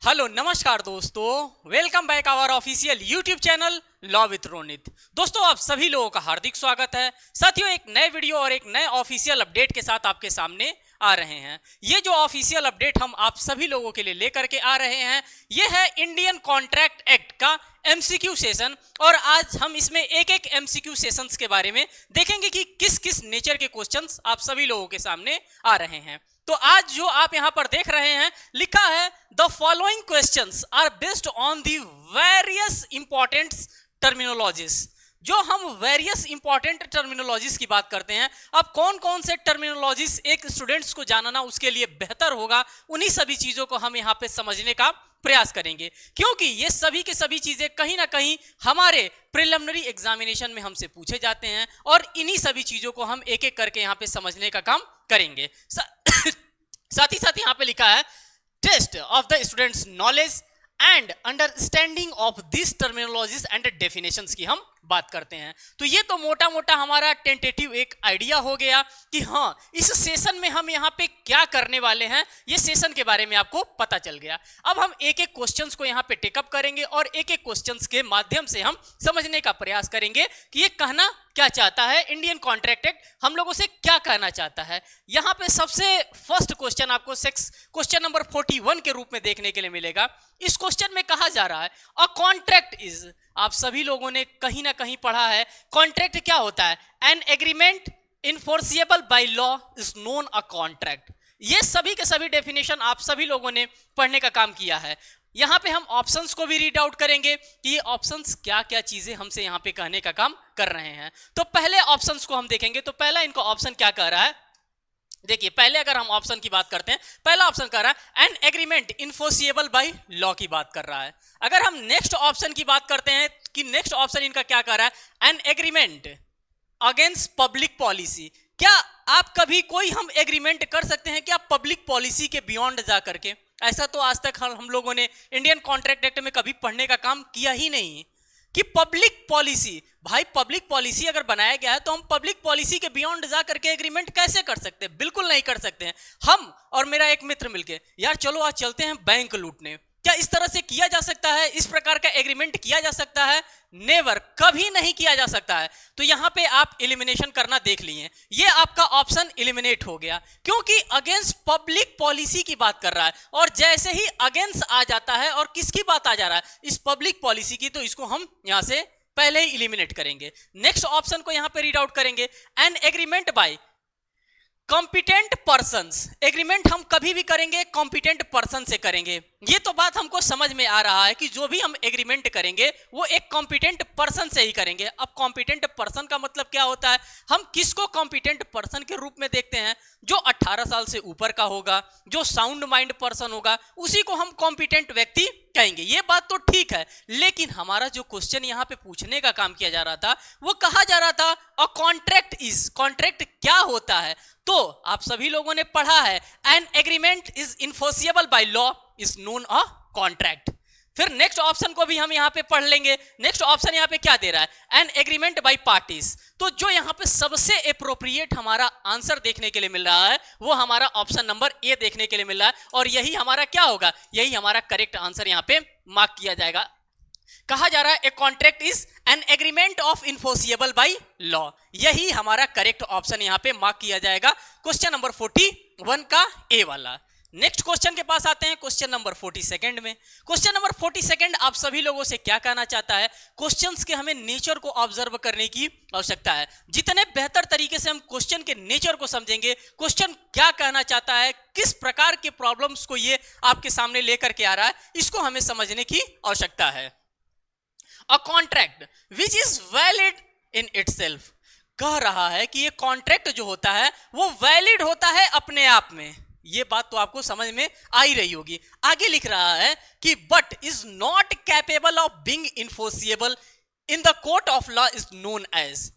Hello नमस्कार दोस्तों, welcome back our official YouTube channel law with Ronit. दोस्तों आप सभी लोगों का हार्दिक स्वागत है। साथियों, एक नए वीडियो और एक नए ऑफिशियल अपडेट के साथ आपके सामने आ रहे हैं। ये जो ऑफिशियल अपडेट हम आप सभी लोगों के लिए लेकर के आ रहे हैं, ये है इंडियन कॉन्ट्रैक्ट एक्ट का एमसीक्यू सेशन। और आज हम इसमें एक एक एमसीक्यू सेशंस के बारे में देखेंगे कि किस किस नेचर के क्वेश्चंस आप सभी लोगों के सामने आ रहे हैं। तो आज जो आप यहां पर देख रहे हैं, लिखा है the following questions are based on the various important terminologies. जो हम वेरियस इंपॉर्टेंट टर्मिनोलॉजीज की बात करते हैं, अब कौन कौन से टर्मिनोलॉजीज एक स्टूडेंट्स को जानना उसके लिए बेहतर होगा, उन्हीं सभी चीजों को हम यहां पे समझने का प्रयास करेंगे, क्योंकि ये सभी के सभी चीजें कहीं ना कहीं हमारे प्रिलिमिनरी एग्जामिनेशन में हमसे पूछे जाते हैं और इन्हीं सभी चीजों को हम एक एक करके यहां पे समझने का काम करेंगे। साथ ही साथ यहां पे लिखा है test of the students knowledge and understanding of this terminologies and definitions की हम बात करते हैं। तो ये तो मोटा मोटा हमारा टेंटेटिव एक आइडिया हो गया कि हाँ, इस सेशन में हम यहाँ पे क्या करने वाले हैं, ये सेशन के बारे में आपको पता चल गया। अब हम एक एक क्वेश्चंस को यहाँ पे टेकअप करेंगे और एक एक क्वेश्चंस के माध्यम से हम समझने का प्रयास करेंगे कि ये कहना क्या चाहता है, इंडियन कॉन्ट्रैक्ट एक्ट हम लोगों से क्या कहना चाहता है। यहाँ पे सबसे फर्स्ट क्वेश्चन आपको क्वेश्चन नंबर 41 के रूप में देखने के लिए मिलेगा। इस क्वेश्चन में कहा जा रहा है अ कॉन्ट्रैक्ट इज, आप सभी लोगों ने कहीं ना कहीं पढ़ा है कॉन्ट्रैक्ट क्या होता है, an agreement enforceable by law is known a contract. ये सभी के सभी डेफिनेशन आप सभी लोगों ने पढ़ने का काम किया है। यहां पे हम ऑप्शंस को भी रीड आउट करेंगे कि ये ऑप्शंस क्या क्या चीजें हमसे यहां पे कहने का काम कर रहे हैं। तो पहले ऑप्शंस को हम देखेंगे। तो पहला इनका ऑप्शन क्या कह रहा है, देखिए पहले अगर हम ऑप्शन की बात करते हैं, पहला ऑप्शन कह रहा है an agreement enforceable by law की बात कर रहा है। अगर हम नेक्स्ट ऑप्शन की बात करते हैं कि नेक्स्ट ऑप्शन इनका क्या कह रहा है, an agreement against public policy. क्या आप कभी कोई हम एग्रीमेंट कर सकते हैं क्या पब्लिक पॉलिसी के बियॉन्ड जा करके? ऐसा तो आज तक हम लोगों ने इंडियन कॉन्ट्रैक्ट एक्ट में कभी पढ़ने का काम किया ही नहीं कि पब्लिक पॉलिसी, भाई पब्लिक पॉलिसी अगर बनाया गया है तो हम पब्लिक पॉलिसी के बियॉन्ड जा करके एग्रीमेंट कैसे कर सकते हैं? बिल्कुल नहीं कर सकते हैं। हम और मेरा एक मित्र मिलके यार चलो आज चलते हैं बैंक लूटने, क्या इस तरह से किया जा सकता है? इस प्रकार का एग्रीमेंट किया जा सकता है? नेवर, कभी नहीं किया जा सकता है। तो यहां पे आप एलिमिनेशन करना देख लिए, ये आपका ऑप्शन एलिमिनेट हो गया क्योंकि अगेंस्ट पब्लिक पॉलिसी की बात कर रहा है। और जैसे ही अगेंस्ट आ जाता है और किसकी बात आ जा रहा है, इस पब्लिक पॉलिसी की, तो इसको हम यहां से पहले ही एलिमिनेट करेंगे। नेक्स्ट ऑप्शन को यहां पे रीड आउट करेंगे, an agreement bye competent persons. Agreement हम कभी भी करेंगे कॉम्पिटेंट पर्सन से करेंगे। ये तो बात हमको समझ में आ रहा है कि जो भी हम एग्रीमेंट करेंगे वो एक कॉम्पिटेंट पर्सन से ही करेंगे। अब कॉम्पिटेंट पर्सन का मतलब क्या होता है, हम किसको कॉम्पिटेंट पर्सन के रूप में देखते हैं? जो 18 साल से ऊपर का होगा, जो साउंड माइंड पर्सन होगा, उसी को हम कॉम्पिटेंट व्यक्ति कहेंगे। ये बात तो ठीक है, लेकिन हमारा जो क्वेश्चन यहाँ पे पूछने का काम किया जा रहा था, वो कहा जा रहा था अ कॉन्ट्रैक्ट इज, कॉन्ट्रैक्ट क्या होता है? तो आप सभी लोगों ने पढ़ा है an agreement is enforceable by law is known a contract. फिर नेक्स्ट ऑप्शन को भी हम यहां पे पढ़ लेंगे। नेक्स्ट ऑप्शन यहां पे क्या दे रहा है, एन एग्रीमेंट बाय पार्टीज। तो जो यहां पे सबसे एप्रोप्रिएट हमारा आंसर देखने के लिए मिल रहा है वो हमारा ऑप्शन नंबर ए देखने के लिए मिल रहा है, और यही हमारा क्या होगा, यही हमारा करेक्ट आंसर यहां पे मार्क किया जाएगा। कहा जा रहा है a contract is an agreement of enforceable by law, यही हमारा करेक्ट ऑप्शन यहां पे मार्क किया जाएगा क्वेश्चन नंबर 41 का ए वाला। नेक्स्ट क्वेश्चन के पास आते हैं, क्वेश्चन नंबर 42 में। क्वेश्चन नंबर 42 आप सभी लोगों से क्या कहना चाहता है, क्वेश्चंस के हमें नेचर को ऑब्जर्व करने की आवश्यकता है। जितने बेहतर तरीके से हम क्वेश्चन के नेचर को समझेंगे, क्वेश्चन क्या कहना चाहता है, किस प्रकार के प्रॉब्लम्स को ये आपके सामने लेकर के आ रहा है, इसको हमें समझने की आवश्यकता है। A contract which is valid in itself, कह रहा है कि ये कॉन्ट्रैक्ट जो होता है वो वैलिड होता है अपने आप में। ये बात तो आपको समझ में आ ही रही होगी। आगे लिख रहा है कि but is not capable of being enforceable in the court of law is known as.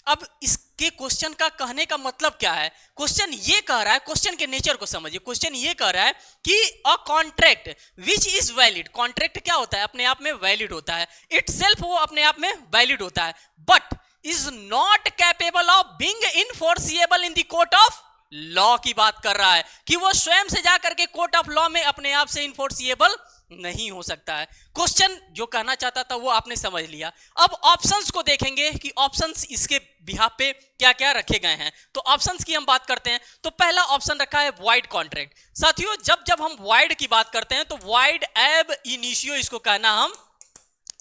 अब इसके क्वेश्चन का कहने का मतलब क्या है, क्वेश्चन ये कह रहा है, क्वेश्चन के नेचर को समझिए। क्वेश्चन ये कह रहा है कि a contract which is valid, contract क्या होता है, अपने आप में वैलिड होता है, इटसेल्फ वो अपने आप में वैलिड होता है, but is not capable of being enforceable in the court of law की बात कर रहा है कि वो स्वयं से जाकर के कोर्ट ऑफ लॉ में अपने आप से इन्फोर्सिएबल नहीं हो सकता है। क्वेश्चन जो कहना चाहता था वो आपने समझ लिया। अब ऑप्शंस को देखेंगे कि ऑप्शंस इसके बिहाफ पे क्या क्या रखे गए हैं। तो ऑप्शंस की हम बात करते हैं तो पहला ऑप्शन रखा है वॉइड कॉन्ट्रैक्ट। साथियों जब जब हम वॉइड की बात करते हैं तो वॉइड एब इनिशियो इसको कहना हम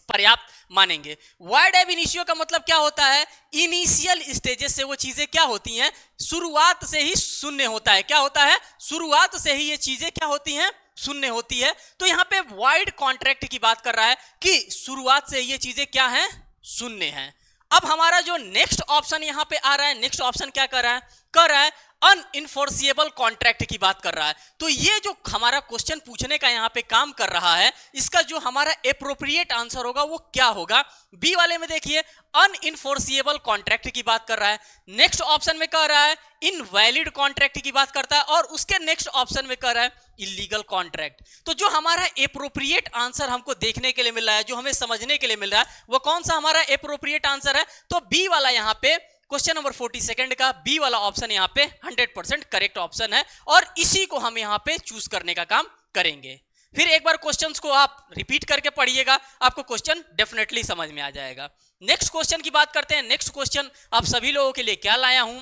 पर्याप्त मानेंगे। वॉइड एब इनिशियो का मतलब क्या होता है, इनिशियल स्टेजेस से वो चीजें क्या होती हैं, शुरुआत से ही शून्य होता है। क्या होता है, शुरुआत से ही ये चीजें क्या होती हैं, शून्य होती है। तो यहां पे वॉइड कॉन्ट्रैक्ट की बात कर रहा है कि शुरुआत से ये चीजें क्या हैं, शून्य हैं। अब हमारा जो नेक्स्ट ऑप्शन यहां पे आ रहा है, नेक्स्ट ऑप्शन क्या कर रहा है अनइन्फोर्सिएबल कॉन्ट्रैक्ट की बात कर रहा है। तो ये जो हमारा क्वेश्चन पूछने का यहां पे काम कर रहा है, इसका जो हमारा एप्रोप्रिएट आंसर होगा वो क्या होगा। बी वाले में देखिए अनइन्फोर्सिएबल कॉन्ट्रैक्ट की बात कर रहा है। नेक्स्ट ऑप्शन में कह रहा है इनवैलिड कॉन्ट्रैक्ट की बात करता है और उसके नेक्स्ट ऑप्शन में कह रहा है इलीगल कॉन्ट्रैक्ट। तो जो हमारा एप्रोप्रिएट आंसर हमको देखने के लिए मिल रहा है, जो हमें समझने के लिए मिल रहा है, वो कौन सा हमारा एप्रोप्रिएट आंसर है, तो बी वाला यहां पे क्वेश्चन नंबर 42 का बी वाला ऑप्शन यहां पे 100% करेक्ट ऑप्शन है और इसी को हम यहां पे चूज करने का काम करेंगे। फिर एक बार क्वेश्चंस को आप रिपीट करके पढ़िएगा, आपको क्वेश्चन डेफिनेटली समझ में आ जाएगा। नेक्स्ट क्वेश्चन की बात करते हैं। नेक्स्ट क्वेश्चन आप सभी लोगों के लिए क्या लाया हूं,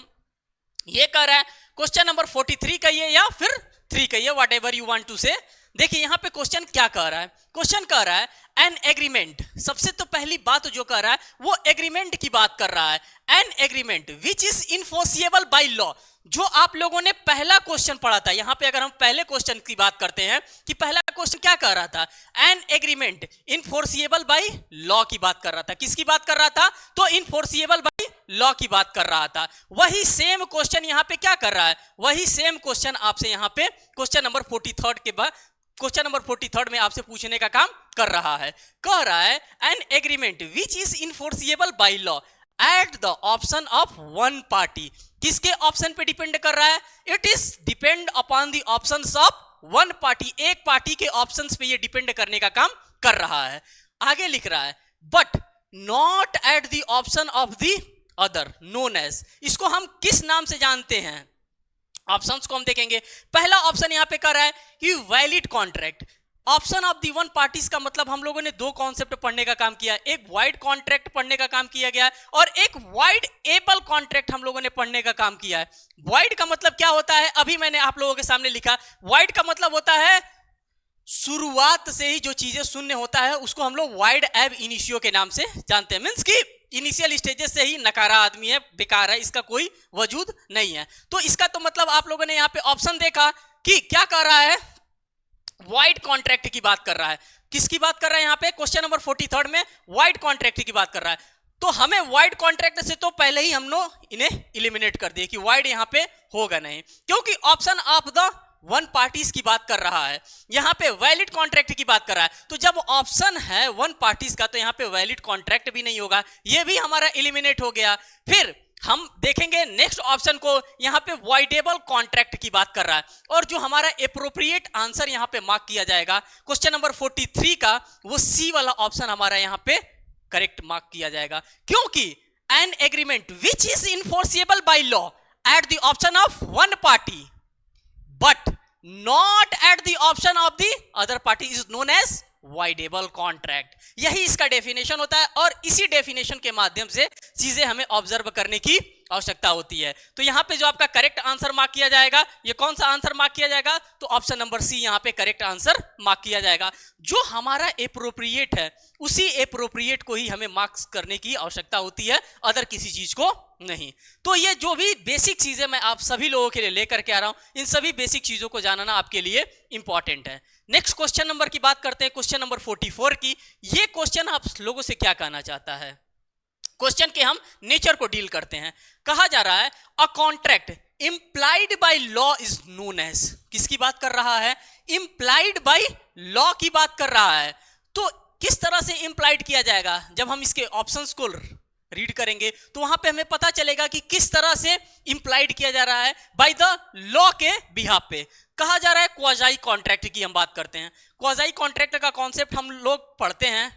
ये कह रहा है क्वेश्चन नंबर 43 कहिए या फिर 3 कहिए, whatever you want to say. देखिए यहां पे क्वेश्चन क्या कह रहा है, क्वेश्चन कह रहा है एन एग्रीमेंट। सबसे तो पहली बात जो कह रहा है वो एग्रीमेंट की बात कर रहा है। An agreement which is enforceable by law. जो आप लोगों ने पहला क्वेश्चन पढ़ा था, यहां पे अगर हम पहले क्वेश्चन की बात करते हैं कि पहला क्वेश्चन क्या कह रहा था, an agreement enforceable by law की बात कर रहा था। किसकी बात कर रहा था, तो इन्फोर्सिएबल बाय लॉ की बात कर रहा था। वही सेम क्वेश्चन यहां पे क्या कर रहा है, वही सेम क्वेश्चन आपसे यहां पे क्वेश्चन नंबर 43 के बाद क्वेश्चन नंबर 43 में आपसे पूछने का काम कर रहा है। कह रहा है an agreement which is enforceable by law at the option of one party. किसके ऑप्शन पे डिपेंड कर रहा है, it is depend upon the options of one party. एक पार्टी के ऑप्शंस पे ये डिपेंड करने का काम कर रहा है। आगे लिख रहा है but not at the option of the other known as. इसको हम किस नाम से जानते हैं, ऑप्शंस को हम देखेंगे। पहला ऑप्शन यहां पे कर रहा है कि valid contract. Option of the one parties का मतलब हम लोगों ने दो कॉन्सेप्ट पढ़ने का काम किया है, एक वाइड कॉन्ट्रैक्ट पढ़ने का काम किया गया है और एक वाइड एबल कॉन्ट्रैक्ट हम लोगों ने पढ़ने का काम किया है। वाइड का मतलब क्या होता है, अभी मैंने आप लोगों के सामने लिखा। वाइड का मतलब होता है शुरुआत से ही जो चीजें शून्य होता है उसको हम लोग वाइड एब इनिशियो के नाम से जानते हैं। मींस कि इनिशियल स्टेजेस से ही नकारा आदमी है, बेकार है, इसका कोई वजूद नहीं है। तो इसका तो मतलब आप लोगों ने यहाँ पे ऑप्शन देखा कि क्या कर रहा है, वाइड कॉन्ट्रैक्ट की बात कर रहा है। किसकी बात कर रहा है यहाँ पे, क्वेश्चन नंबर 43 में वाइड कॉन्ट्रैक्ट की बात कर रहा है। तो हमें वाइड कॉन्ट्रैक्ट से तो पहले ही हम लोग इन्हें इलिमिनेट कर दिए कि वाइड यहाँ पे होगा नहीं, क्योंकि option of the one parties की बात कर रहा है, यहां पे वैलिड कॉन्ट्रैक्ट की बात कर रहा है। तो जब ऑप्शन है वन पार्टीज का तो यहां पे वैलिड कॉन्ट्रैक्ट भी नहीं होगा, ये भी हमारा एलिमिनेट हो गया। फिर हम देखेंगे नेक्स्ट ऑप्शन को, यहां पे वॉइडेबल कॉन्ट्रैक्ट की बात कर रहा है और जो हमारा एप्रोप्रिएट आंसर यहां पे मार्क किया जाएगा क्वेश्चन नंबर 43 का, वो सी वाला ऑप्शन हमारा यहां पे करेक्ट मार्क किया जाएगा, क्योंकि an agreement which is enforceable by law at the option of one party but not at the option of the other party is known as voidable contract। यही इसका डेफिनेशन होता है और इसी डेफिनेशन के माध्यम से चीजें हमें ऑब्जर्व करने की आवश्यकता होती है। तो यहां पे जो आपका करेक्ट आंसर मार्क किया जाएगा, ये कौन सा आंसर मार्क किया जाएगा, तो ऑप्शन नंबर सी यहां पे करेक्ट आंसर मार्क किया जाएगा। जो हमारा एप्रोप्रिएट है उसी एप्रोप्रिएट को ही हमें मार्क्स करने की आवश्यकता होती है, अदर किसी चीज को नहीं। तो ये जो भी बेसिक चीजें मैं आप सभी लोगों के लिए लेकर के आ रहा हूं, इन सभी बेसिक चीजों को जानना आपके लिए इंपॉर्टेंट है। नेक्स्ट क्वेश्चन नंबर की बात करते हैं, क्वेश्चन नंबर 44 की। ये क्वेश्चन आप लोगों से क्या कहना चाहता है, क्वेश्चन के हम नेचर को डील करते हैं। कहा जा रहा है a contract implied by law is known as. किसकी बात कर रहा है, इंप्लाइड बाय लॉ की बात कर रहा है। तो किस तरह से इंप्लाइड किया जाएगा, जब हम इसके ऑप्शंस को रीड करेंगे तो वहां पे हमें पता चलेगा कि किस तरह से इंप्लाइड किया जा रहा है बाय द लॉ के बिहाफ पे। कहा जा रहा है क्वाजाई कॉन्ट्रैक्ट की हम बात करते हैं। क्वाजाई कॉन्ट्रैक्ट का कॉन्सेप्ट हम लोग पढ़ते हैं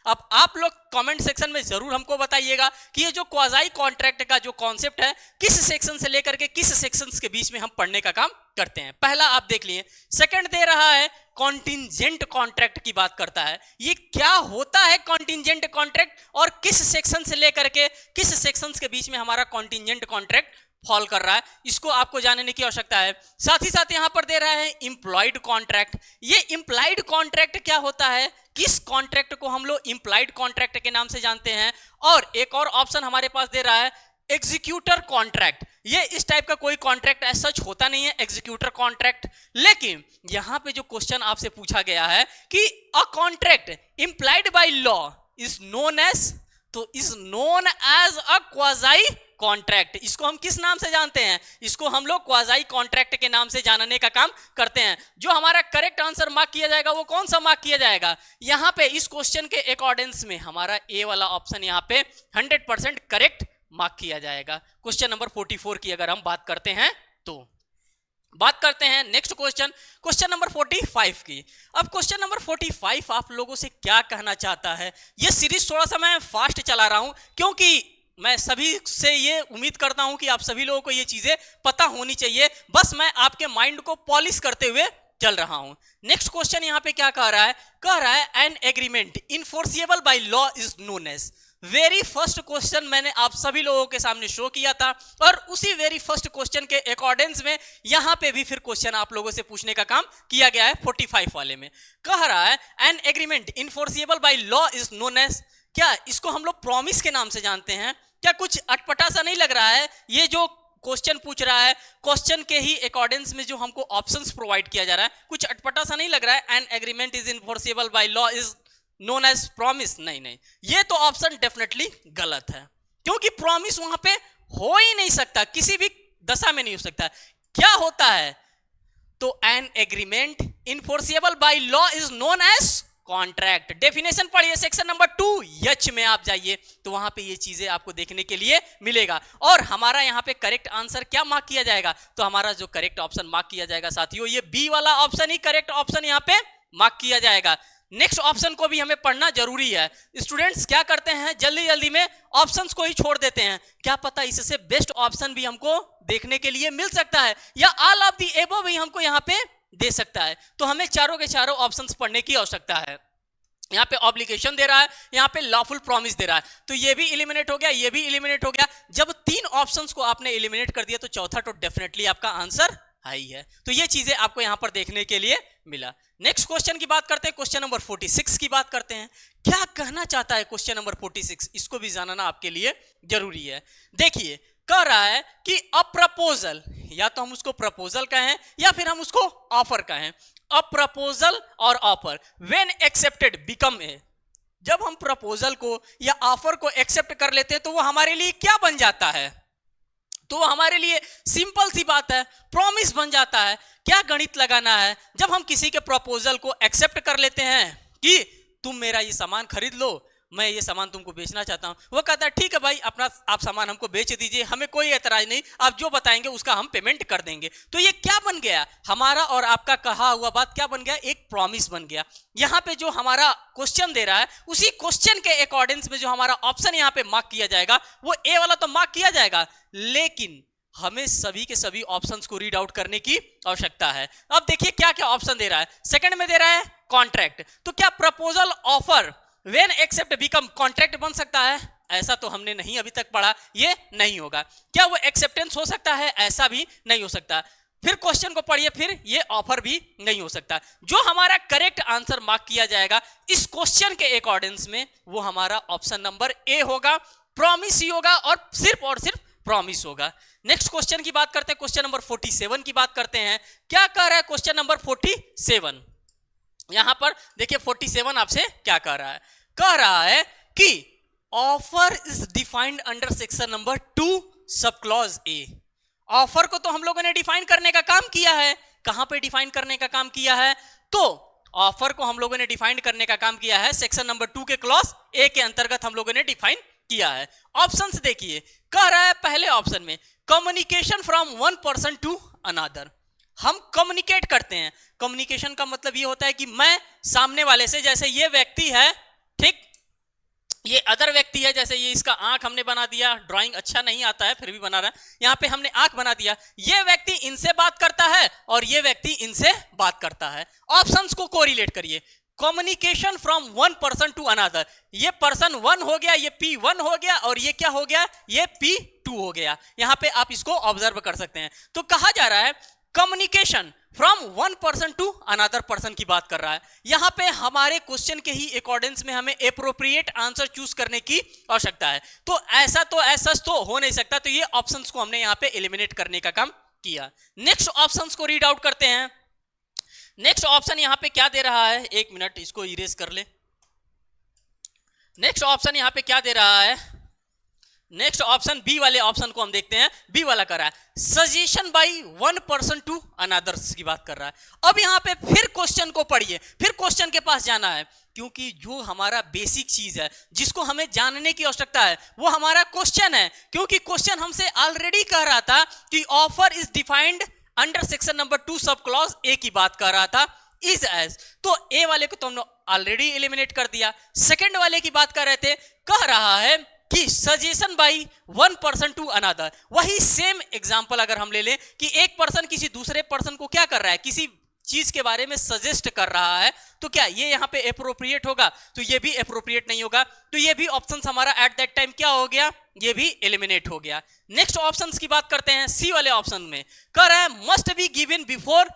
अब आप लोग कमेंट सेक्शन में जरूर हमको बताइएगा कि ये जो क्वाजाई कॉन्ट्रैक्ट का जो कॉन्सेप्ट है किस सेक्शन से लेकर के किस सेक्शंस के बीच में हम पढ़ने का काम करते हैं। पहला आप देख लिए। सेकंड दे रहा है कॉन्टिंजेंट कॉन्ट्रैक्ट की बात करता है। ये क्या होता है कॉन्टिंजेंट कॉन्ट्रैक्ट और किस सेक्शन से लेकर के किस सेक्शंस के बीच में हमारा कॉन्टिंजेंट कॉन्ट्रैक्ट फॉल कर रहा है, इसको आपको जानने की आवश्यकता है। साथ ही साथ यहां पर दे रहा है इंप्लॉयड कॉन्ट्रैक्ट। ये इंप्लाइड कॉन्ट्रैक्ट क्या होता है, किस कॉन्ट्रैक्ट को हम लोग इंप्लाइड कॉन्ट्रैक्ट के नाम से जानते हैं। और एक और ऑप्शन हमारे पास दे रहा है एग्जीक्यूटर कॉन्ट्रैक्ट। ये इस टाइप का कोई कॉन्ट्रैक्ट एज सच होता नहीं है एग्जीक्यूटर कॉन्ट्रैक्ट, लेकिन यहां पे जो क्वेश्चन आपसे पूछा गया है कि a contract implied by law is known as, तो is known as a quasi contract. इसको हम किस नाम से जानते हैं, इसको हम लोग क्वाजाई कॉन्ट्रैक्ट के नाम से जानने का काम करते हैं। जो हमारा करेक्ट आंसर मार्क किया जाएगा वो कौन सा मार्क किया जाएगा, यहां पे इस क्वेश्चन के अकॉर्डिंग्स में हमारा ए वाला ऑप्शन यहां पे 100% करेक्ट मार्क किया जाएगा। क्वेश्चन नंबर 44 की अगर हम बात करते हैं तो बात करते हैं नेक्स्ट क्वेश्चन, क्वेश्चन नंबर 45 की। अब क्वेश्चन नंबर 45 आप लोगों से क्या कहना चाहता है। ये सीरीज थोड़ा सा मैं फास्ट चला रहा हूं क्योंकि मैं सभी से ये उम्मीद करता हूं कि आप सभी लोगों को ये चीजें पता होनी चाहिए, बस मैं आपके माइंड को पॉलिश करते हुए चल रहा हूं। नेक्स्ट क्वेश्चन यहां पे क्या कह रहा है an agreement enforceable by law is known as. Very first question मैंने आप सभी लोगों के सामने शो किया था और उसी वेरी फर्स्ट क्वेश्चन के अकॉर्डिंग्स में यहां पे भी फिर क्वेश्चन आप लोगों से पूछने का काम किया गया है 45 वाले में। कह रहा है an agreement enforceable by law is known as. क्या इसको हम लोग प्रॉमिस के नाम से जानते हैं? क्या कुछ अटपटा सा नहीं लग रहा है? ये जो क्वेश्चन पूछ रहा है क्वेश्चन के ही अकॉर्डिंग्स में जो हमको ऑप्शंस प्रोवाइड किया जा रहा है, कुछ अटपटा सा नहीं लग रहा है? An agreement is enforceable by law is known as promise. नहीं, ये तो ऑप्शन डेफिनेटली गलत है क्योंकि प्रॉमिस वहां पे हो ही नहीं सकता, किसी भी दशा में नहीं हो सकता। क्या होता है, तो an agreement enforceable by law is known as contract. Definition पढ़िए सेक्शन नंबर 2 एच में आप जाइए तो वहां पे ये चीजें आपको देखने के लिए मिलेगा। और हमारा यहाँ पे करेक्ट आंसर क्या मार्क किया जाएगा, तो हमारा जो करेक्ट ऑप्शन मार्क किया जाएगा साथियों, ये बी वाला ऑप्शन ही करेक्ट ऑप्शन यहाँ पे मार्क किया जाएगा। नेक्स्ट ऑप्शन को भी हमें पढ़ना जरूरी है। स्टूडेंट्स क्या करते हैं, जल्दी जल्दी में ऑप्शंस को ही छोड़ देते हैं। क्या पता इससे बेस्ट ऑप्शन भी हमको देखने के लिए मिल सकता है या ऑल ऑफ द एबव भी हमको यहाँ पे दे सकता है। तो हमें चारों के चारों ऑप्शंस पढ़ने की आवश्यकता है। यहाँ पे ऑब्लिगेशन दे रहा है, यहाँ पे लॉफुल प्रॉमिस दे रहा है, तो ये भी एलिमिनेट हो गया, ये भी एलिमिनेट हो गया। जब 3 ऑप्शंस को आपने एलिमिनेट कर दिया तो चौथा तो डेफिनेटली आपका आंसर हाई है। तो ये चीजें आपको यहाँ पर देखने के लिए मिला। नेक्स्ट क्वेश्चन की बात करते हैं, क्वेश्चन नंबर 46 की बात करते हैं। क्या कहना चाहता है क्वेश्चन नंबर 46, इसको भी जानना आपके लिए जरूरी है। देखिए कह रहा है कि अ प्रपोजल, या तो हम उसको प्रपोजल कहें या फिर हम उसको ऑफर कहें। अ प्रपोजल और offer when accepted become a. जब हम प्रपोजल को या ऑफर को एक्सेप्ट कर लेते हैं तो वो हमारे लिए क्या बन जाता है, तो वो हमारे लिए सिंपल सी बात है, प्रॉमिस बन जाता है। क्या गणित लगाना है, जब हम किसी के प्रपोजल को एक्सेप्ट कर लेते हैं कि तुम मेरा ये सामान खरीद लो, मैं ये सामान तुमको बेचना चाहता हूं, वो कहता है ठीक है भाई अपना आप सामान हमको बेच दीजिए, हमें कोई एतराज नहीं, आप जो बताएंगे उसका हम पेमेंट कर देंगे। तो ये क्या बन गया, हमारा और आपका कहा हुआ बात क्या बन गया, एक प्रॉमिस बन गया। यहाँ पे जो हमारा क्वेश्चन दे रहा है उसी क्वेश्चन के अकॉर्डिंग्स में जो हमारा ऑप्शन यहाँ पे मार्क किया जाएगा वो ए वाला तो मार्क किया जाएगा, लेकिन हमें सभी के सभी ऑप्शंस को रीड आउट करने की आवश्यकता है। अब देखिए क्या क्या ऑप्शन दे रहा है। सेकंड में दे रहा है कॉन्ट्रैक्ट, तो क्या proposal offer when accept become contract बन सकता है? ऐसा तो हमने नहीं अभी तक पढ़ा, ये नहीं होगा। क्या वो एक्सेप्टेंस हो सकता है? ऐसा भी नहीं हो सकता। फिर क्वेश्चन को पढ़िए, फिर ये ऑफर भी नहीं हो सकता। जो हमारा करेक्ट आंसर मार्क किया जाएगा इस क्वेश्चन के अकॉर्डिंग्स में वो हमारा ऑप्शन नंबर ए होगा, प्रॉमिस ही होगा और सिर्फ प्रॉमिस होगा। नेक्स्ट क्वेश्चन की बात करते हैं, क्वेश्चन नंबर 47 की बात करते हैं। क्या कह रहा है क्वेश्चन नंबर 47, यहां पर देखिए 47 आपसे क्या कह रहा है कि offer is defined under section number 2 sub clause A. Offer को तो हम लोगों ने डिफाइन करने का काम किया है, कहां पे डिफाइन करने का काम किया है, तो ऑफर को हम लोगों ने डिफाइन करने का काम किया है सेक्शन नंबर 2 के क्लॉज ए के अंतर्गत हम लोगों ने डिफाइन किया है। ऑप्शंस देखिए, कह रहा है पहले ऑप्शन में communication from one person to another. हम कम्युनिकेट करते हैं, कम्युनिकेशन का मतलब ये होता है कि मैं सामने वाले से, जैसे ये व्यक्ति है ठीक, ये अदर व्यक्ति है, जैसे ये इसका आंख हमने बना दिया, ड्राइंग अच्छा नहीं आता है फिर भी बना रहा है, यहाँ पे हमने आंख बना दिया। ये व्यक्ति इनसे बात करता है और ये व्यक्ति इनसे बात करता है। ऑप्शंस को कोरिलेट करिए। Communication from one person to another, ये पर्सन 1 हो गया, ये P1 हो गया, और ये क्या हो गया, ये P2 हो गया। यहां पे आप इसको ऑब्जर्व कर सकते हैं। तो कहा जा रहा है communication from one person to another person की बात कर रहा है। यहां पे हमारे क्वेश्चन के ही अकॉर्डिंग्स में हमें एप्रोप्रिएट आंसर चूज करने की आवश्यकता है। तो ऐसा तो हो नहीं सकता, तो ये ऑप्शंस को हमने यहां पे एलिमिनेट करने का काम किया। नेक्स्ट ऑप्शंस को रीड आउट करते हैं। नेक्स्ट ऑप्शन यहां पे क्या दे रहा है, एक मिनट इसको इरेज कर ले। नेक्स्ट ऑप्शन यहां पे क्या दे रहा है, नेक्स्ट ऑप्शन बी वाले ऑप्शन को हम देखते हैं। बी वाला कर रहा है suggestion by one person to another's की बात कर रहा है। अब यहां पे फिर क्वेश्चन को पढ़िए, फिर क्वेश्चन के पास जाना है, क्योंकि जो हमारा बेसिक चीज है जिसको हमें जानने की आवश्यकता है वो हमारा क्वेश्चन है। क्योंकि क्वेश्चन हमसे ऑलरेडी कह रहा था कि offer is defined under section number 2 sub clause A की बात कर रहा था, इज एज। तो ए वाले को तो हमने ऑलरेडी एलिमिनेट कर दिया। सेकंड वाले की बात कर रहे थे, कह रहा है कि suggestion by one person to another. वही सेम एग्जांपल अगर हम ले लें कि एक पर्सन किसी दूसरे पर्सन को क्या कर रहा है, किसी चीज के बारे में सजेस्ट कर रहा है, तो क्या ये यहां पे एप्रोप्रिएट होगा, तो ये भी एप्रोप्रिएट नहीं होगा। तो ये भी ऑप्शंस हमारा एट दैट टाइम क्या हो गया, ये भी एलिमिनेट हो गया। नेक्स्ट ऑप्शंस की बात करते हैं। सी वाले ऑप्शन में कह रहा है must be given before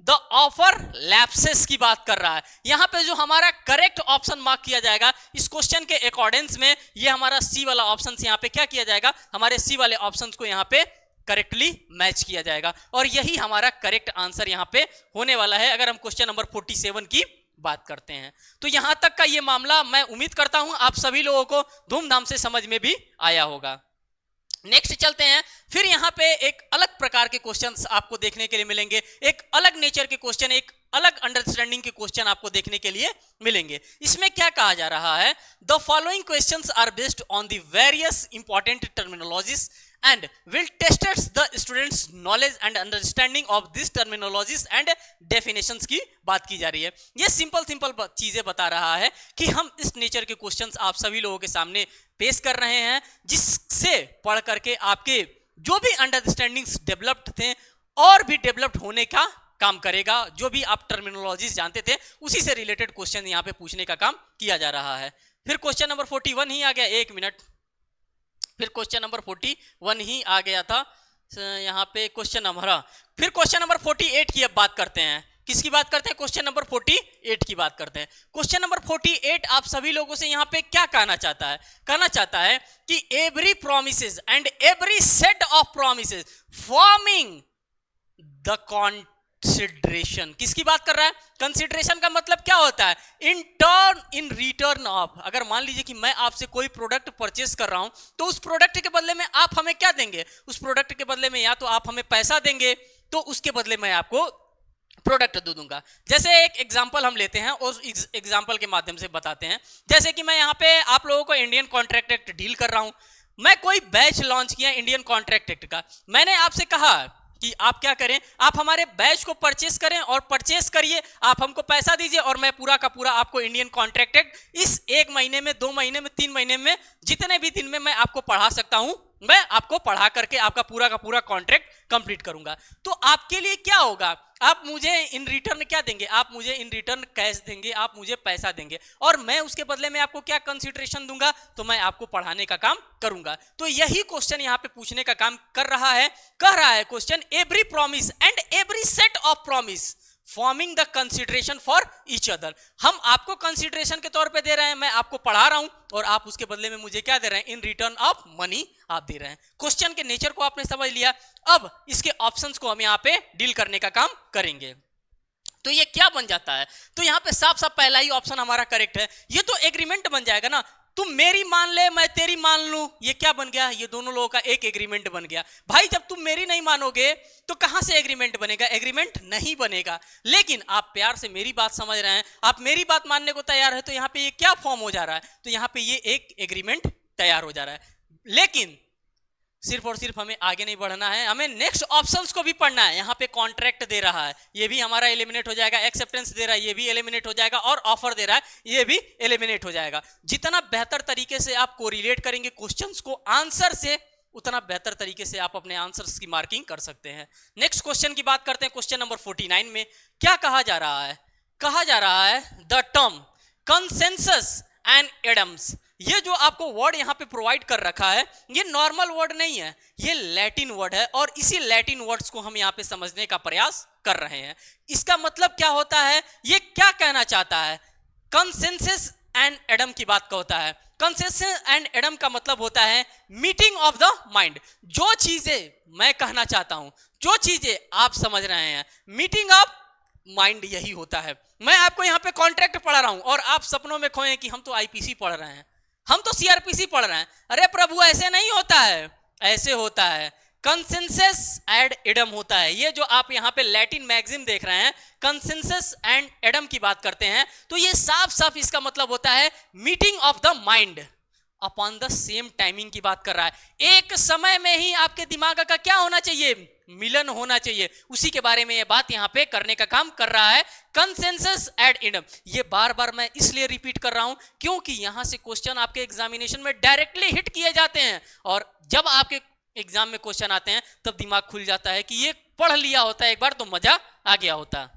the offer lapses की बात कर रहा है। यहां पे जो हमारा करेक्ट ऑप्शन मार्क किया जाएगा इस क्वेश्चन के अकॉर्डिंग्स में, ये हमारा सी वाला ऑप्शन यहां पे क्या किया जाएगा, हमारे सी वाले ऑप्शंस को यहां पे करेक्टली मैच किया जाएगा, और यही हमारा करेक्ट आंसर यहां पे होने वाला है अगर हम क्वेश्चन नंबर 47 की बात करते हैं। तो यहां तक का ये मामला मैं उम्मीद करता हूं आप सभी लोगों को धूमधाम से समझ में भी आया होगा। नेक्स्ट चलते हैं। फिर यहां पे एक अलग प्रकार के क्वेश्चंस आपको देखने के लिए मिलेंगे, एक अलग नेचर के क्वेश्चन, एक अलग अंडरस्टैंडिंग के क्वेश्चन आपको देखने के लिए मिलेंगे। इसमें क्या कहा जा रहा है, the following questions are based on the various important terminologies and will test the students knowledge and understanding of these terminologies and definitions की बात की जा रही है। ये सिंपल चीजें बता रहा है कि हम इस नेचर के क्वेश्चंस आप सभी लोगों के सामने पेश कर रहे हैं, जिससे पढ़ करके आपके जो भी अंडरस्टैंडिंग्स डेवलप्ड थे और भी डेवलप्ड होने का काम करेगा। जो भी आप टर्मिनोलॉजीज जानते थे उसी से रिलेटेड क्वेश्चन यहाँ पे पूछने का काम किया जा रहा है। फिर क्वेश्चन नंबर 41 ही आ गया, एक मिनट, फिर क्वेश्चन नंबर 41 ही आ गया था यहाँ पे क्वेश्चन नंबर, फिर क्वेश्चन नंबर 48 की अब बात करते हैं। किसकी बात करते हैं, क्वेश्चन नंबर 48 की बात करते हैं। क्वेश्चन नंबर 48 आप सभी लोगों से यहाँ पे क्या कहना चाहता है, कहना चाहता है कि every promises and every set of promises forming the consideration. किसकी बात कर रहा है, कंसिडरेशन का मतलब क्या होता है, इन रिटर्न ऑफ। अगर मान लीजिए कि मैं आपसे कोई प्रोडक्ट परचेस कर रहा हूं, तो उस प्रोडक्ट के बदले में आप हमें क्या देंगे, उस प्रोडक्ट के बदले में या तो आप हमें पैसा देंगे, तो उसके बदले मैं आपको प्रोडक्ट दे दूंगा। जैसे एक एग्जांपल हम लेते हैं और एग्जांपल के माध्यम से बताते हैं। जैसे कि मैं यहाँ पे आप लोगों को इंडियन कॉन्ट्रैक्ट एक्ट डील कर रहा हूं, मैं कोई बैच लॉन्च किया इंडियन कॉन्ट्रैक्ट एक्ट का, मैंने आपसे कहा कि आप क्या करें, आप हमारे बैच को परचेस करें और परचेस करिए, आप हमको पैसा दीजिए और मैं पूरा का पूरा आपको इंडियन कॉन्ट्रैक्ट एक्ट इस 1 महीने में, 2 महीने में, 3 महीने में, जितने भी दिन में मैं आपको पढ़ा सकता हूं, मैं आपको पढ़ा करके आपका पूरा का पूरा कॉन्ट्रैक्ट कंप्लीट करूंगा। तो आपके लिए क्या होगा, आप मुझे इन रिटर्न क्या देंगे, आप मुझे इन रिटर्न कैश देंगे, आप मुझे पैसा देंगे, और मैं उसके बदले में आपको क्या कंसिडरेशन दूंगा, तो मैं आपको पढ़ाने का काम करूंगा। तो यही क्वेश्चन यहाँ पे पूछने का काम कर रहा है। कह रहा है question every promise and every set of promise forming the consideration for each other. हम आपको कंसिडरेशन के तौर पे दे रहे हैं, मैं आपको पढ़ा रहा हूं और आप उसके बदले में मुझे क्या दे रहे हैं, इन रिटर्न ऑफ मनी आप दे रहे हैं। क्वेश्चन के नेचर को आपने समझ लिया। अब इसके ऑप्शंस को हम यहाँ पे डील करने का काम करेंगे। तो ये क्या बन जाता है, तो यहाँ पे साफ साफ पहला ही ऑप्शन हमारा करेक्ट है। ये तो एग्रीमेंट बन जाएगा ना, तुम मेरी मान ले मैं तेरी मान लूं, ये क्या बन गया, ये दोनों लोगों का एक एग्रीमेंट बन गया। भाई जब तुम मेरी नहीं मानोगे तो कहां से एग्रीमेंट बनेगा, एग्रीमेंट नहीं बनेगा। लेकिन आप प्यार से मेरी बात समझ रहे हैं, आप मेरी बात मानने को तैयार है, तो यहाँ पे ये क्या फॉर्म हो जा रहा है, तो यहाँ पे ये एक एग्रीमेंट तैयार हो जा रहा है। लेकिन सिर्फ और सिर्फ हमें आगे नहीं बढ़ना है, हमें नेक्स्ट ऑप्शंस को भी पढ़ना है। यहाँ पे कॉन्ट्रैक्ट दे रहा है, ये भी हमारा एलिमिनेट हो जाएगा, एक्सेप्टेंस दे रहा है, ये भी एलिमिनेट हो जाएगा, और ऑफर दे रहा है, ये भी एलिमिनेट हो जाएगा। जितना बेहतर तरीके से आप कोरिलेट करेंगे क्वेश्चंस को आंसर से, उतना बेहतर तरीके से आप अपने आंसर्स की मार्किंग कर सकते हैं। नेक्स्ट क्वेश्चन की बात करते हैं। क्वेश्चन नंबर 49 में क्या कहा जा रहा है? कहा जा रहा है the term consensus and Adams. ये जो आपको वर्ड यहाँ पे प्रोवाइड कर रखा है, ये नॉर्मल वर्ड नहीं है, ये लैटिन वर्ड है, और इसी लैटिन वर्ड्स को हम यहाँ पे समझने का प्रयास कर रहे हैं। इसका मतलब क्या होता है, ये क्या कहना चाहता है? कंसेंसस एंड एडम की बात का होता है। कंसेंसस एंड एडम का मतलब होता है मीटिंग ऑफ द माइंड। जो चीजें मैं कहना चाहता हूं, जो चीजें आप समझ रहे हैं, मीटिंग ऑफ माइंड यही होता है। मैं आपको यहाँ पे कॉन्ट्रैक्ट पढ़ा रहा हूं और आप सपनों में खोए कि हम तो आईपीसी पढ़ रहे हैं, हम तो सीआरपीसी पढ़ रहे हैं। अरे प्रभु, ऐसे नहीं होता है, ऐसे होता है। कंसेंसस एंड एडम होता है। ये जो आप यहाँ पे लैटिन मैगजीन देख रहे हैं, कंसेंसस एंड एडम की बात करते हैं, तो ये साफ साफ इसका मतलब होता है meeting of the mind upon the same timing की बात कर रहा है। एक समय में ही आपके दिमाग का क्या होना चाहिए? मिलन होना चाहिए। उसी के बारे में ये बात यहाँ पे करने का काम कर रहा है, कंसेंसस एंड एडम। ये बार बार मैं इसलिए रिपीट कर रहा हूं क्योंकि यहां से क्वेश्चन आपके एग्जामिनेशन में डायरेक्टली हिट किए जाते हैं, और जब आपके एग्जाम में क्वेश्चन आते हैं तब दिमाग खुल जाता है कि ये पढ़ लिया होता है एक बार तो मजा आ गया होता।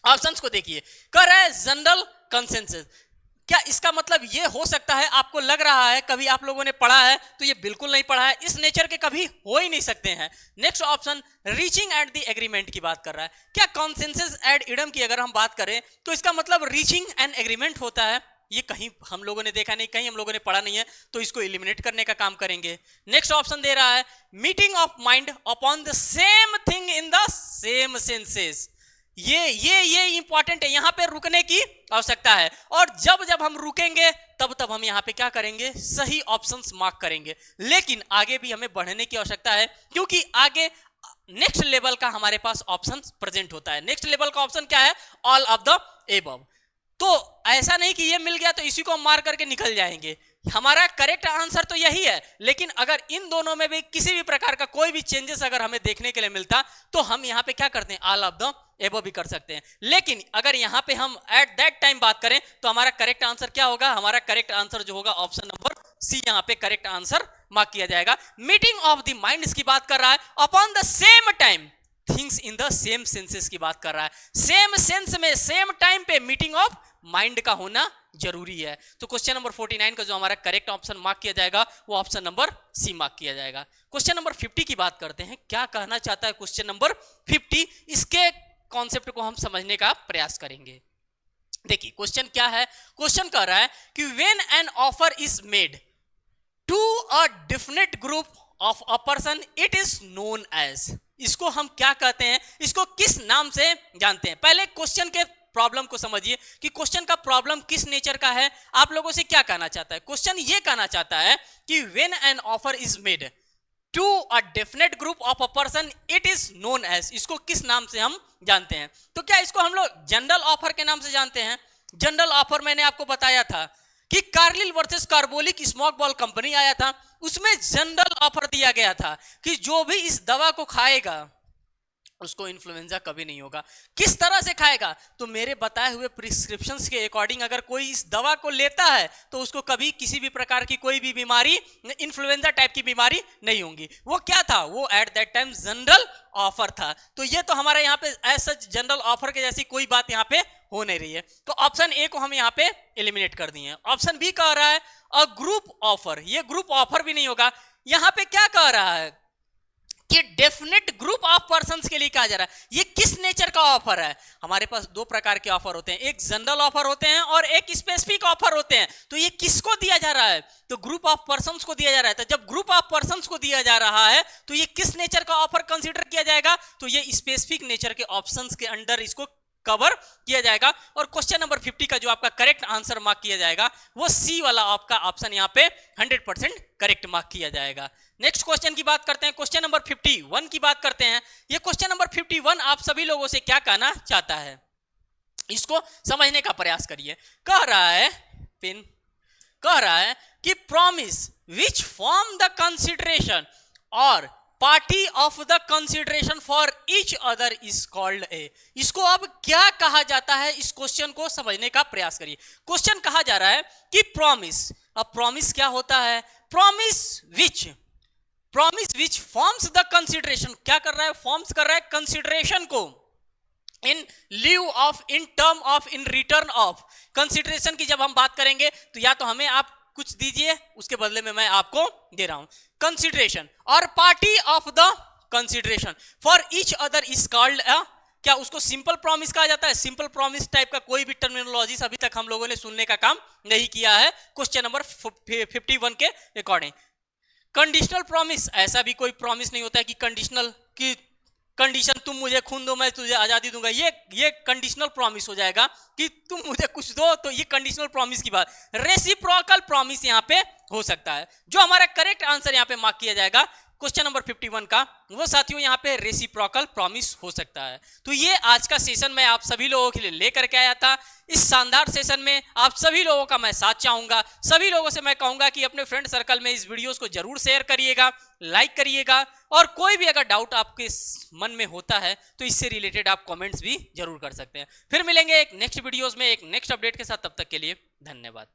ऑप्शंस को देखिए, कर रहा है जनरल कंसेंसस। क्या इसका मतलब ये हो सकता है? आपको लग रहा है कभी आप लोगों ने पढ़ा है, तो ये बिल्कुल नहीं पढ़ा है, इस नेचर के कभी हो ही नहीं सकते हैं। Next option reaching at the agreement की बात कर रहा है। क्या कंसेंसस एंड एडम की अगर हम बात करें तो इसका मतलब रीचिंग एंड एग्रीमेंट होता है? ये कहीं हम लोगों ने देखा नहीं, कहीं हम लोगों ने पढ़ा नहीं है, तो इसको एलिमिनेट करने का काम करेंगे। नेक्स्ट ऑप्शन दे रहा है meeting of mind upon the same thing in the same senses. ये इंपॉर्टेंट है, यहां पे रुकने की आवश्यकता है, और जब जब हम रुकेंगे तब तब हम यहां पे क्या करेंगे? सही ऑप्शंस मार्क करेंगे। लेकिन आगे भी हमें बढ़ने की आवश्यकता है, क्योंकि आगे नेक्स्ट लेवल का हमारे पास ऑप्शन प्रेजेंट होता है। नेक्स्ट लेवल का ऑप्शन क्या है? All of the above. तो ऐसा नहीं कि ये मिल गया तो इसी को मार करके निकल जाएंगे। हमारा करेक्ट आंसर तो यही है, लेकिन अगर इन दोनों में भी किसी भी प्रकार का कोई भी चेंजेस अगर हमें देखने के लिए मिलता तो हम यहाँ पे क्या करते हैं? ऑल ऑफ द एबव भी कर सकते हैं। लेकिन अगर यहाँ पे हम एट दैट टाइम बात करें तो हमारा करेक्ट आंसर क्या होगा? हमारा करेक्ट आंसर जो होगा ऑप्शन नंबर सी, यहाँ पे करेक्ट आंसर मार्क किया जाएगा। मीटिंग ऑफ द माइंड्स की बात कर रहा है, upon the same time things in the same senses की बात कर रहा है। सेम सेंस में सेम टाइम पे मीटिंग ऑफ माइंड का होना जरूरी है। तो क्वेश्चन नंबर 49 का जो हमारा करेक्ट ऑप्शन मार्क किया जाएगा वो ऑप्शन नंबर सी मार्क किया जाएगा। क्वेश्चन नंबर 50 की बात करते हैं। क्या कहना चाहता है क्वेश्चन नंबर 50? इसके कॉन्सेप्ट को हम समझने का प्रयास करेंगे। देखिए क्वेश्चन क्या है। क्वेश्चन कह रहा है कि when an offer is made to a definite group of a person it is known as. इसको हम क्या कहते हैं? इसको किस नाम से जानते हैं? पहले क्वेश्चन के प्रॉब्लम को समझिए कि क्वेश्चन का प्रॉब्लम किस नेचर का है। आप लोगों से क्या कहना चाहता है? क्वेश्चन ये कहना चाहता है कि when an offer is made to a definite group of a person it is known as. इसको किस नाम से हम जानते हैं? तो क्या इसको हम लोग जनरल ऑफर के नाम से जानते हैं? जनरल ऑफर मैंने आपको बताया था कि Carlill versus carbolic smoke ball company आया था, उसमें जनरल ऑफर दिया गया था कि जो भी इस दवा को खाएगा उसको इन्फ्लुएंजा कभी नहीं होगा। किस तरह से खाएगा? तो मेरे बताए हुए प्रिस्क्रिप्शंस के अकॉर्डिंग अगर कोई इस दवा को लेता है तो उसको कभी किसी भी प्रकार की कोई भी बीमारी, इन्फ्लुएंजा टाइप की बीमारी नहीं होगी। वो क्या था? वो at that time general offer था। तो ये तो हमारा यहाँ पे एज सच जनरल ऑफर के जैसी कोई बात यहाँ पे हो नहीं रही है। तो ऑप्शन ए को हम यहाँ पे एलिमिनेट कर दिए। ऑप्शन बी कह रहा है अ ग्रुप ऑफर। ये ग्रुप ऑफर भी नहीं होगा। यहाँ पे क्या कह रहा है कि डेफिनेट ग्रुप ऑफ पर्संस के लिए कहा जा रहा है। ये किस नेचर का ऑफर है? हमारे पास दो प्रकार के ऑफर होते हैं, एक जनरल ऑफर होते हैं और एक स्पेसिफिक ऑफर होते हैं। तो ये किसको दिया जा रहा है? तो ग्रुप ऑफ पर्संस को दिया जा रहा है। तो जब ग्रुप ऑफ पर्संस को दिया जा रहा है तो ये किस नेचर का ऑफर कंसीडर किया जाएगा? तो ये स्पेसिफिक नेचर के ऑप्शंस के अंडर इसको कवर किया जाएगा। और क्वेश्चन नंबर 50 का जो आपका करेक्ट आंसर मार्क किया जाएगा वो सी वाला आपका ऑप्शन यहाँ पे 100% करेक्ट मार्क किया जाएगा। नेक्स्ट क्वेश्चन की बात करते हैं। क्वेश्चन नंबर 51 की बात करते हैं। ये क्वेश्चन नंबर 51 आप सभी लोगों से क्या कहना चाहता है, इसको समझने का प्रयास करिए। कह रहा है कि promise which form the consideration और party of the consideration for each other is called a. इसको अब क्या कहा जाता है, इस क्वेश्चन को समझने का प्रयास करिए। क्वेश्चन कहा जा रहा है कि प्रॉमिस, अब प्रॉमिस क्या होता है, promise which forms the consideration, क्या कर रहा है, फॉर्म्स कर रहा है कंसिडरेशन को in lieu of, in term of, in return of. Consideration की जब हम बात करेंगे तो या तो हमें आप कुछ दीजिए, उसके बदले में मैं आपको दे रहा हूं कंसिडरेशन, और party of the consideration for each other is called a, क्या उसको सिंपल प्रॉमिस कहा जाता है। सिंपल प्रॉमिस टाइप का कोई भी टर्मिनोलॉजी अभी तक हम लोगों ने सुनने का काम नहीं किया है क्वेश्चन नंबर 51 के अकॉर्डिंग। कंडीशनल प्रॉमिस, ऐसा भी कोई प्रॉमिस नहीं होता है कि कंडीशनल की कंडीशन तुम मुझे खून दो मैं तुझे आजादी दूंगा, ये कंडीशनल प्रॉमिस हो जाएगा कि तुम मुझे कुछ दो, तो ये कंडीशनल प्रॉमिस की बात। रेसिप्रोकल प्रॉमिस यहां पे हो सकता है। जो हमारा करेक्ट आंसर यहां पे मार्क किया जाएगा क्वेश्चन नंबर 51 का, वो साथियों यहां पे रेसिप्रोकल प्रॉमिस हो सकता है। तो ये आज का सेशन मैं आप सभी लोगों के लिए लेकर के आया था। इस शानदार सेशन में आप सभी लोगों का मैं साथ चाहूंगा। सभी लोगों से मैं कहूंगा कि अपने फ्रेंड सर्कल में इस वीडियोस को जरूर शेयर करिएगा, लाइक करिएगा, और कोई भी अगर डाउट आपके मन में होता है तो इससे रिलेटेड आप कमेंट्स भी जरूर कर सकते हैं। फिर मिलेंगे एक नेक्स्ट वीडियोस में एक नेक्स्ट अपडेट के साथ, तब तक के लिए धन्यवाद।